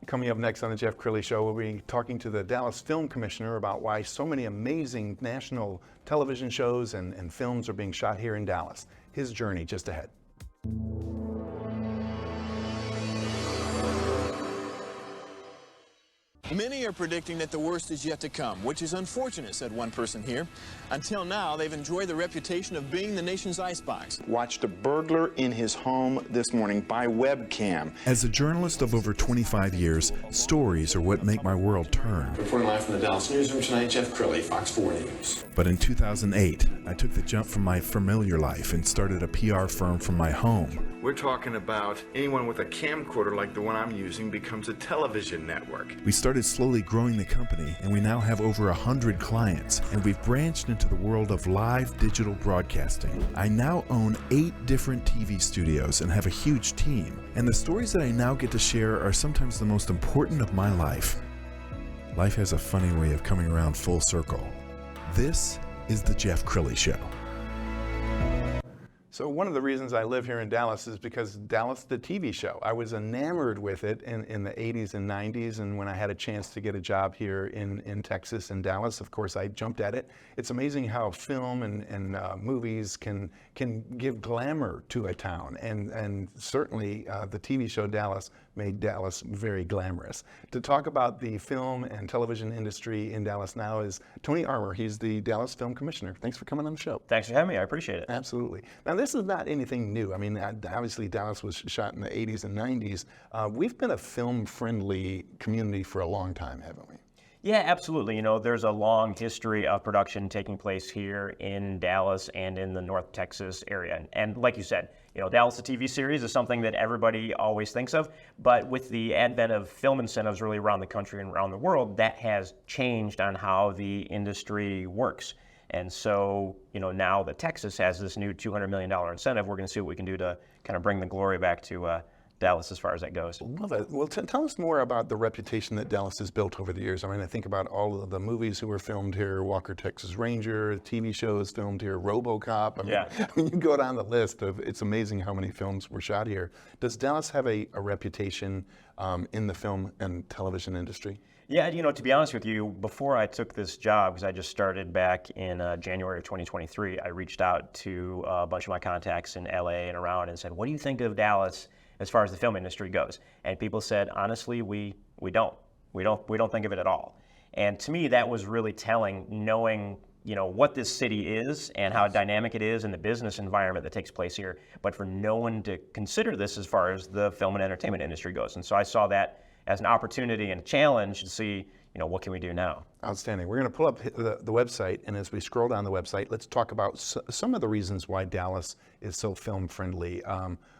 Coming up next on the Jeff Crilley Show, we'll be talking to the Dallas Film Commissioner about why so many amazing national television shows and films are being shot here in Dallas. His journey just ahead. Many are predicting that the worst is yet to come, which is unfortunate, said one person here. Until now, they've enjoyed the reputation of being the nation's icebox. Watched a burglar in his home this morning by webcam. As a journalist of over 25 years, stories are what make my world turn. Reporting live from the Dallas newsroom tonight, Jeff Crilley, Fox 4 News. But in 2008, I took the jump from my familiar life and started a PR firm from my home. We're talking about anyone with a camcorder like the one I'm using becomes a television network. We started slowly growing the company, and we now have over 100 clients, and we've branched into the world of live digital broadcasting. I now own 8 different TV studios and have a huge team, and the stories that I now get to share are sometimes the most important of my life. Life has a funny way of coming around full circle. This is the Jeff Crilley Show. So one of the reasons I live here in Dallas is because Dallas, the TV show. I was enamored with it in the 80s and 90s, and when I had a chance to get a job here in Texas and Dallas, of course, I jumped at it. It's amazing how film and movies can give glamour to a town, and certainly the TV show Dallas made Dallas very glamorous. To talk about the film and television industry in Dallas now is Tony Armour. He's the Dallas Film Commissioner. Thanks for coming on the show. Thanks for having me. I appreciate it. Absolutely. Now, this is not anything new. I mean, obviously Dallas was shot in the 80s and 90s. We've been a film-friendly community for a long time, haven't we? Yeah, absolutely. You know, there's a long history of production taking place here in Dallas and in the North Texas area. And like you said, you know, Dallas, the TV series, is something that everybody always thinks of. But with the advent of film incentives really around the country and around the world, that has changed on how the industry works. And so, you know, now that Texas has this new $200 million incentive, we're going to see what we can do to kind of bring the glory back to Dallas as far as that goes. Love it. Well, tell us more about the reputation that Dallas has built over the years. I mean, I think about all of the movies who were filmed here, Walker, Texas Ranger, TV shows filmed here, RoboCop. I mean, Yeah. When you go down the list of, it's amazing how many films were shot here. Does Dallas have a reputation in the film and television industry? Yeah, you know, to be honest with you, before I took this job, because I just started back in January of 2023, I reached out to a bunch of my contacts in LA and around and said, what do you think of Dallas as far as the film industry goes? And people said, honestly, we don't think of it at all. And to me, that was really telling, knowing, you know, what this city is and how dynamic it is and the business environment that takes place here, but for no one to consider this as far as the film and entertainment industry goes. And so I saw that as an opportunity and a challenge to see, you know, what can we do now? Outstanding. We're going to pull up the website, and as we scroll down the website, let's talk about some of the reasons why Dallas is so film friendly.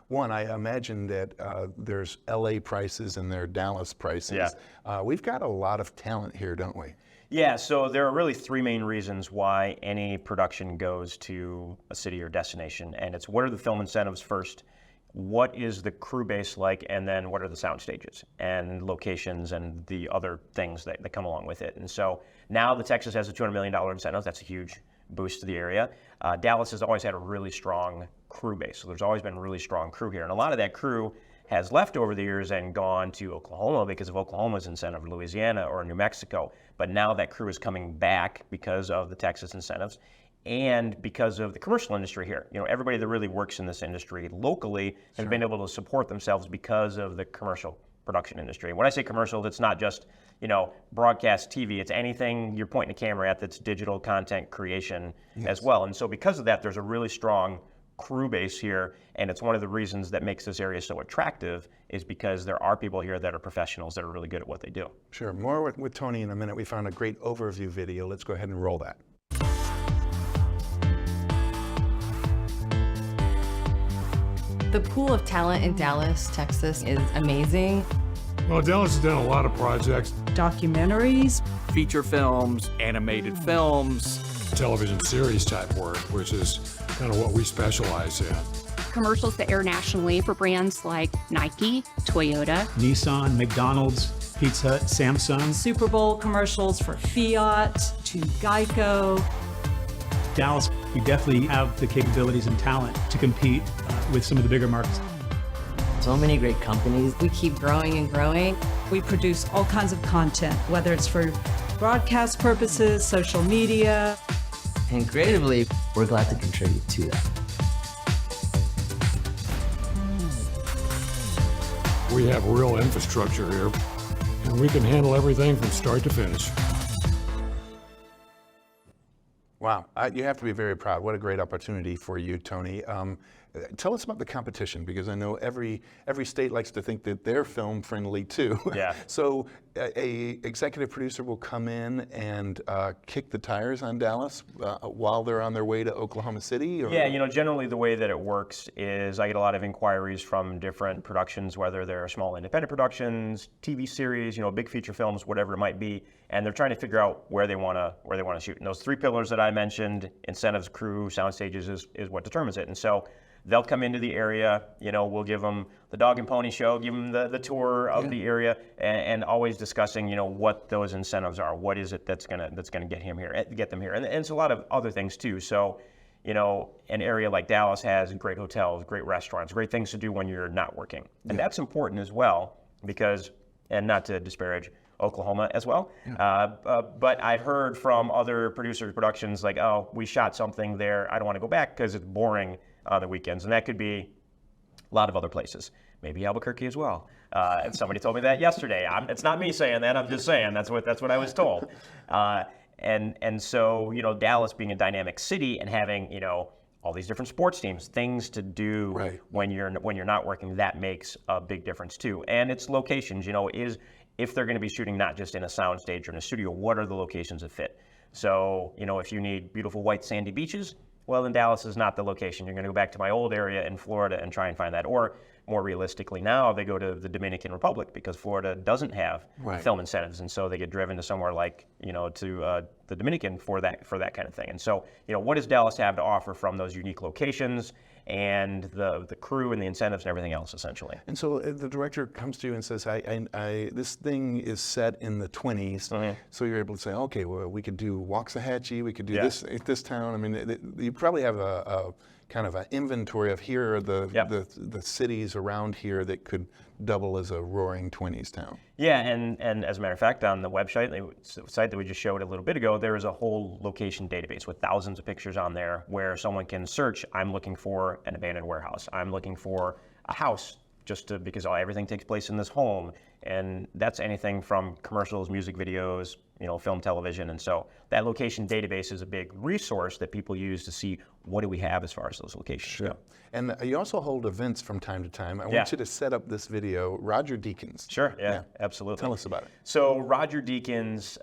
One, I imagine that there's LA prices and there are Dallas prices. Yeah. We've got a lot of talent here, don't we? Yeah, so there are really 3 main reasons why any production goes to a city or destination, and it's what are the film incentives first, what is the crew base like, and then what are the sound stages and locations and the other things that come along with it. And so now that Texas has a $200 million incentive, that's a huge boost to the area. Dallas has always had a really strong crew base, so there's always been really strong crew here. And a lot of that crew has left over the years and gone to Oklahoma because of Oklahoma's incentive, Louisiana or New Mexico. But now that crew is coming back because of the Texas incentives and because of the commercial industry here. You know, everybody that really works in this industry locally has been able to support themselves because of the commercial production industry. When I say commercial, it's not just, you know, broadcast TV, it's anything you're pointing a camera at that's digital content creation as well. And so because of that, there's a really strong crew base here, and it's one of the reasons that makes this area so attractive is because there are people here that are professionals that are really good at what they do. Sure. More with Tony in a minute. We found a great overview video. Let's go ahead and roll that. The pool of talent in Dallas, Texas is amazing. Well, Dallas has done a lot of projects. Documentaries, feature films, animated films, television series type work, which is kind of what we specialize in. commercials that air nationally for brands like Nike, Toyota, Nissan, McDonald's, Pizza Hut, Samsung. Super Bowl commercials for Fiat to Geico. Dallas, we definitely have the capabilities and talent to compete with some of the bigger markets. So many great companies. We keep growing and growing. We produce all kinds of content, whether it's for broadcast purposes, social media. And creatively, we're glad to contribute to that. We have real infrastructure here, and we can handle everything from start to finish. Wow, you have to be very proud. What a great opportunity for you, Tony. Tell us about the competition, because I know every state likes to think that they're film friendly too. Yeah. So a executive producer will come in and kick the tires on Dallas while they're on their way to Oklahoma City? Or? Yeah, generally the way that it works is I get a lot of inquiries from different productions, whether they're small independent productions, TV series, big feature films, whatever it might be, and they're trying to figure out where they want to shoot. And those three pillars that I mentioned, incentives, crew, sound stages, is what determines it. And so they'll come into the area, we'll give them the dog and pony show, give them the tour of the area, and always discussing, what those incentives are. What is it that's gonna get them here, and it's a lot of other things too. So, an area like Dallas has great hotels, great restaurants, great things to do when you're not working, and that's important as well, because, and not to disparage Oklahoma as well, but I've heard from other producers, productions like, oh, we shot something there, I don't want to go back because it's boring on the weekends, and that could be a lot of other places, maybe Albuquerque as well. And somebody told me that yesterday. It's not me saying that. I'm just saying that's what I was told. And so Dallas being a dynamic city and having all these different sports teams, things to do when you're not working, that makes a big difference too. And it's locations. If they're going to be shooting not just in a sound stage or in a studio, what are the locations that fit? So if you need beautiful white sandy beaches, well, then Dallas is not the location. You're going to go back to my old area in Florida and try and find that. Or more realistically now, they go to the Dominican Republic because Florida doesn't have film incentives. And so they get driven to somewhere like, to the Dominican for that kind of thing. And so, what does Dallas have to offer from those unique locations and the crew and the incentives and everything else, essentially? And so the director comes to you and says, this thing is set in the 20s, so you're able to say, okay, well, we could do Waxahachie, we could do this town. I mean, you probably have a kind of an inventory of here are the cities around here that could double as a roaring 20s town. Yeah, and as a matter of fact, on the website, the site that we just showed a little bit ago, there is a whole location database with thousands of pictures on there where someone can search, I'm looking for an abandoned warehouse, I'm looking for a house, because everything takes place in this home. And that's anything from commercials, music videos, film, television. And so that location database is a big resource that people use to see what do we have as far as those locations go. And you also hold events from time to time. I want you to set up this video, Roger Deakins. Sure, absolutely. Tell us about it. So Roger Deakins,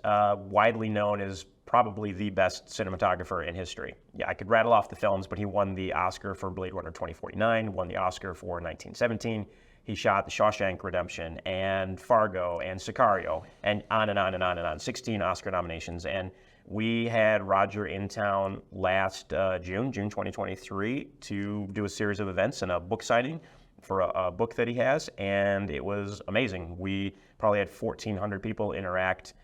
widely known as probably the best cinematographer in history. Yeah, I could rattle off the films, but he won the Oscar for Blade Runner 2049, won the Oscar for 1917. He shot The Shawshank Redemption and Fargo and Sicario and on and on and on and on. 16 Oscar nominations. And we had Roger in town last June 2023, to do a series of events and a book signing for a book that he has. And it was amazing. We probably had 1,400 people interact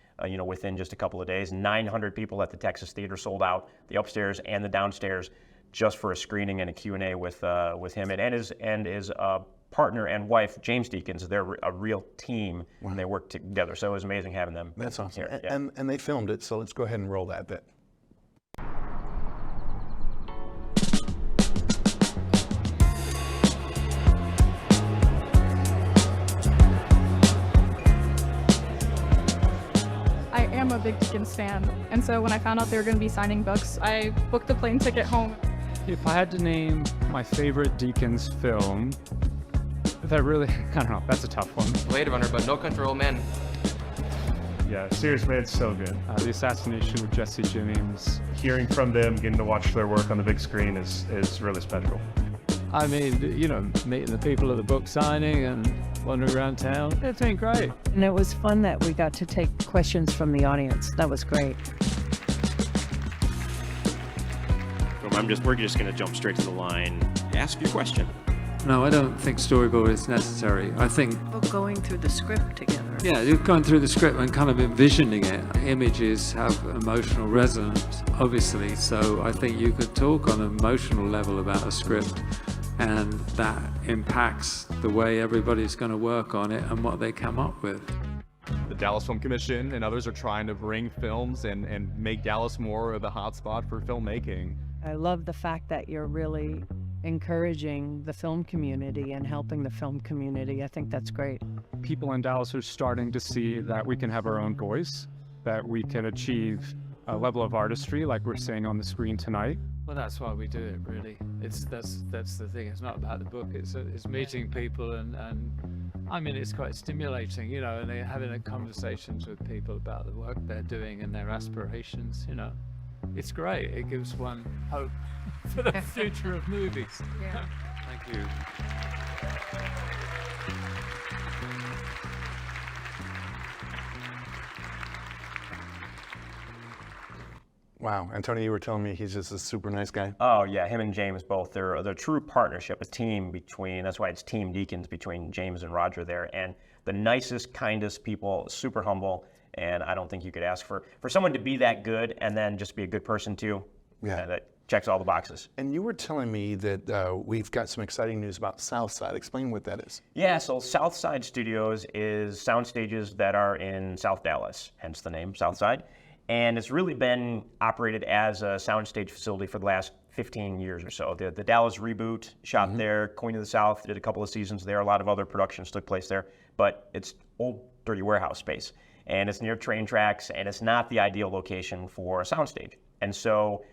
within just a couple of days. 900 people at the Texas Theater, sold out, the upstairs and the downstairs, just for a screening and a Q&A with him and his partner and wife, James Deakins. They're a real team when they work together. So it was amazing having them. That's awesome. Here. And they filmed it, so let's go ahead and roll that bit. I am a big Deakins fan, and so when I found out they were going to be signing books, I booked a plane ticket home. If I had to name my favorite Deakins film, I don't know, that's a tough one. Blade Runner, but No Country for Old Men. Yeah, seriously, it's so good. The Assassination with Jesse James. Hearing from them, getting to watch their work on the big screen is really special. I mean, meeting the people at the book signing and wandering around town, it's been great. And it was fun that we got to take questions from the audience. That was great. We're just going to jump straight to the line. Ask your question. No, I don't think storyboard is necessary. I think going through the script together. Yeah, you're going through the script and kind of envisioning it. Images have emotional resonance, obviously, so I think you could talk on an emotional level about a script and that impacts the way everybody's going to work on it and what they come up with. The Dallas Film Commission and others are trying to bring films and make Dallas more of a hotspot for filmmaking. I love the fact that you're really encouraging the film community and helping the film community. I think that's great. People in Dallas are starting to see that we can have our own voice, that we can achieve a level of artistry like we're seeing on the screen tonight. Well, that's why we do it, really. That's the thing. It's not about the book. It's meeting people, and I mean, it's quite stimulating, you know, and they're having conversations with people about the work they're doing and their aspirations, you know. It's great. It gives one hope for the future of movies. Yeah. Thank you. Wow. And Tony, you were telling me he's just a super nice guy. Oh yeah, him and James both. They're a true partnership, a team between. That's why it's Team Deacons between James and Roger there. And the nicest, kindest people, super humble. And I don't think you could ask for someone to be that good and then just be a good person too. Yeah. That checks all the boxes. And you were telling me that we've got some exciting news about Southside. Explain what that is. Yeah, so Southside Studios is sound stages that are in South Dallas, hence the name Southside. And it's really been operated as a soundstage facility for the last 15 years or so. The Dallas reboot shot there, Queen of the South did a couple of seasons there, a lot of other productions took place there, but it's old dirty warehouse space. And it's near train tracks, and it's not the ideal location for a soundstage. And so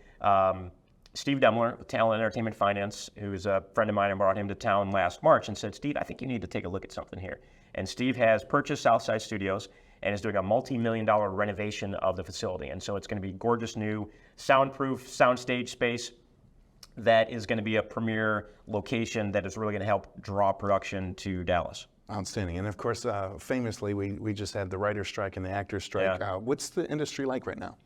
Steve Demler, with Talent Entertainment Finance, who's a friend of mine, I brought him to town last March and said, Steve, I think you need to take a look at something here. And Steve has purchased Southside Studios and is doing a multi-million-dollar renovation of the facility. And so it's going to be gorgeous new soundproof soundstage space that is going to be a premier location that is really going to help draw production to Dallas. Outstanding. And of course, famously, we just had the writer's strike and the actor's strike. Yeah. What's the industry like right now?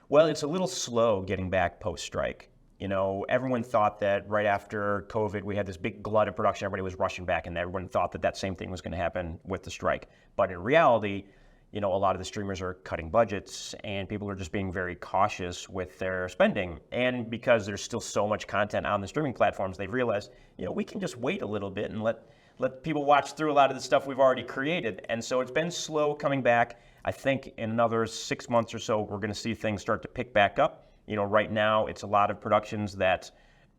Well, it's a little slow getting back post-strike. You know, everyone thought that right after COVID, we had this big glut of production, everybody was rushing back, and everyone thought that that same thing was going to happen with the strike. But in reality, you know, a lot of the streamers are cutting budgets, and people are just being very cautious with their spending. And because there's still so much content on the streaming platforms, they've realized, you know, we can just wait a little bit and let people watch through a lot of the stuff we've already created. And so it's been slow coming back. I think in another 6 months or so, we're going to see things start to pick back up. You know, right now, it's a lot of productions that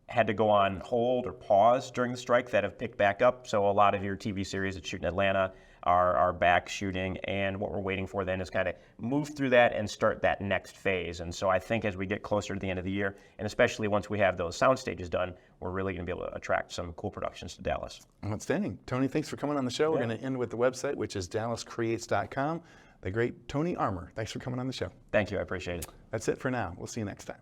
had to go on hold or pause during the strike that have picked back up. So a lot of your TV series that shoot in Atlanta are back shooting, and what we're waiting for then is kind of move through that and start that next phase. And so I think as we get closer to the end of the year, and especially once we have those sound stages done, we're really going to be able to attract some cool productions to Dallas. Outstanding. Tony, thanks for coming on the show. We're going to end with the website, which is dallascreates.com. The great Tony Armour. Thanks for coming on the show. Thank you. I appreciate it. That's it for now. We'll see you next time.